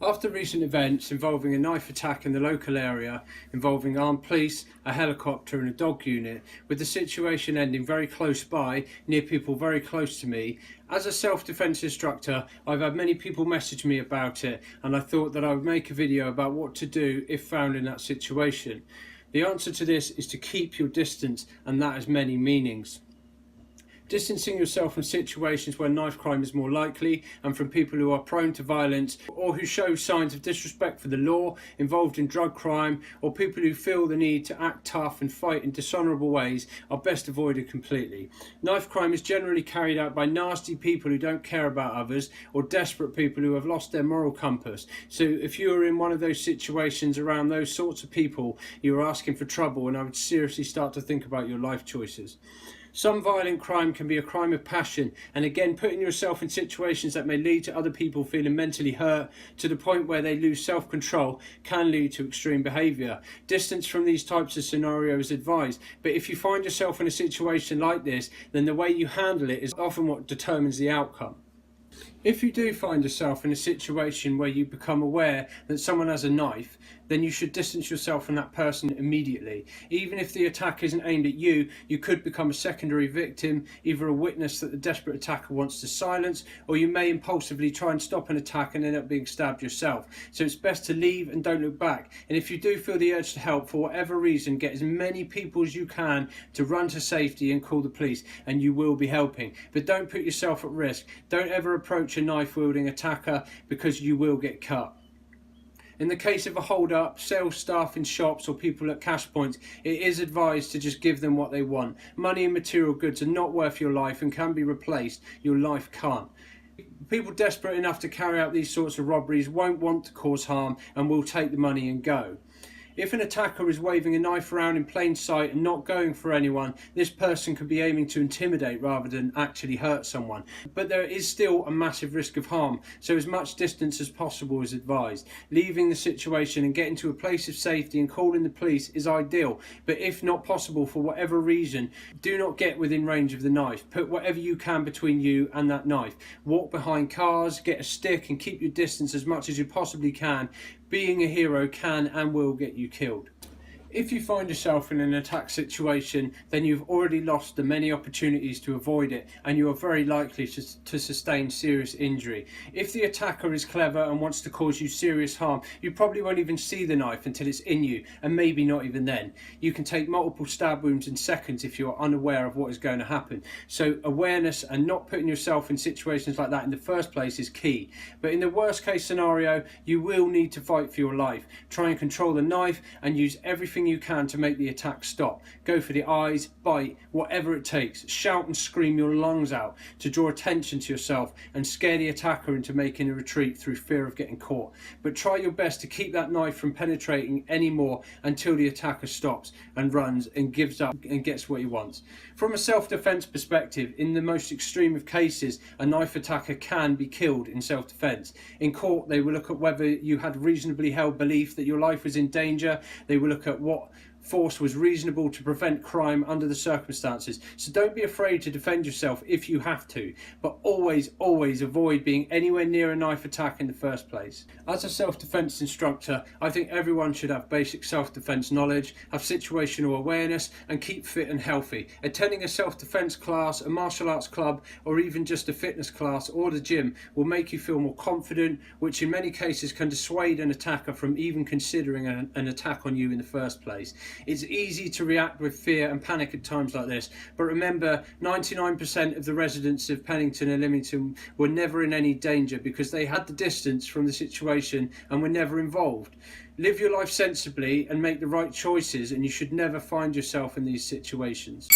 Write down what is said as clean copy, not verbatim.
After recent events involving a knife attack in the local area, involving armed police, a helicopter and a dog unit, with the situation ending very close by, near people very close to me, as a self-defence instructor, I've had many people message me about it, and I thought that I would make a video about what to do if found in that situation. The answer to this is to keep your distance, and that has many meanings. Distancing yourself from situations where knife crime is more likely, and from people who are prone to violence or who show signs of disrespect for the law, involved in drug crime, or people who feel the need to act tough and fight in dishonourable ways, are best avoided completely. Knife crime is generally carried out by nasty people who don't care about others, or desperate people who have lost their moral compass. So if you are in one of those situations around those sorts of people, you are asking for trouble, and I would seriously start to think about your life choices. Some violent crime can be a crime of passion, and again, putting yourself in situations that may lead to other people feeling mentally hurt to the point where they lose self-control can lead to extreme behaviour. Distance from these types of scenarios is advised, but if you find yourself in a situation like this, then the way you handle it is often what determines the outcome. If you do find yourself in a situation where you become aware that someone has a knife, then you should distance yourself from that person immediately. Even if the attack isn't aimed at you, you could become a secondary victim, either a witness that the desperate attacker wants to silence, or you may impulsively try and stop an attack and end up being stabbed yourself. So it's best to leave and don't look back. And if you do feel the urge to help, for whatever reason, get as many people as you can to run to safety and call the police, and you will be helping. But don't put yourself at risk. Don't ever approach a knife-wielding attacker, because you will get cut. In the case of a hold-up, sales staff in shops or people at cash points, it is advised to just give them what they want. Money and material goods are not worth your life and can be replaced. Your life can't. People desperate enough to carry out these sorts of robberies won't want to cause harm and will take the money and go. If an attacker is waving a knife around in plain sight and not going for anyone, this person could be aiming to intimidate rather than actually hurt someone. But there is still a massive risk of harm, so as much distance as possible is advised. Leaving the situation and getting to a place of safety and calling the police is ideal, but if not possible for whatever reason, do not get within range of the knife. Put whatever you can between you and that knife. Walk behind cars, get a stick and keep your distance as much as you possibly can. Being a hero can and will get you killed. If you find yourself in an attack situation, then you've already lost the many opportunities to avoid it, and you are very likely to sustain serious injury. If the attacker is clever and wants to cause you serious harm, you probably won't even see the knife until it's in you, and maybe not even then. You can take multiple stab wounds in seconds if you are unaware of what is going to happen. So awareness and not putting yourself in situations like that in the first place is key. But in the worst case scenario, you will need to fight for your life. Try and control the knife and use everything you can to make the attack stop. Go for the eyes, bite, whatever it takes. Shout and scream your lungs out to draw attention to yourself and scare the attacker into making a retreat through fear of getting caught. But try your best to keep that knife from penetrating anymore until the attacker stops and runs and gives up and gets what he wants. From a self-defense perspective, in the most extreme of cases, a knife attacker can be killed in self-defense. In court, they will look at whether you had reasonably held belief that your life was in danger. They will look at what force was reasonable to prevent crime under the circumstances. So don't be afraid to defend yourself if you have to, but always avoid being anywhere near a knife attack in the first place. As a self-defense instructor, I think everyone should have basic self-defense knowledge, have situational awareness, and keep fit and healthy. Attending a self-defense class, a martial arts club, or even just a fitness class or the gym will make you feel more confident, which in many cases can dissuade an attacker from even considering an attack on you in the first place. It's easy to react with fear and panic at times like this, but remember, 99% of the residents of Pennington and Lymington were never in any danger because they had the distance from the situation and were never involved. Live your life sensibly and make the right choices, and you should never find yourself in these situations.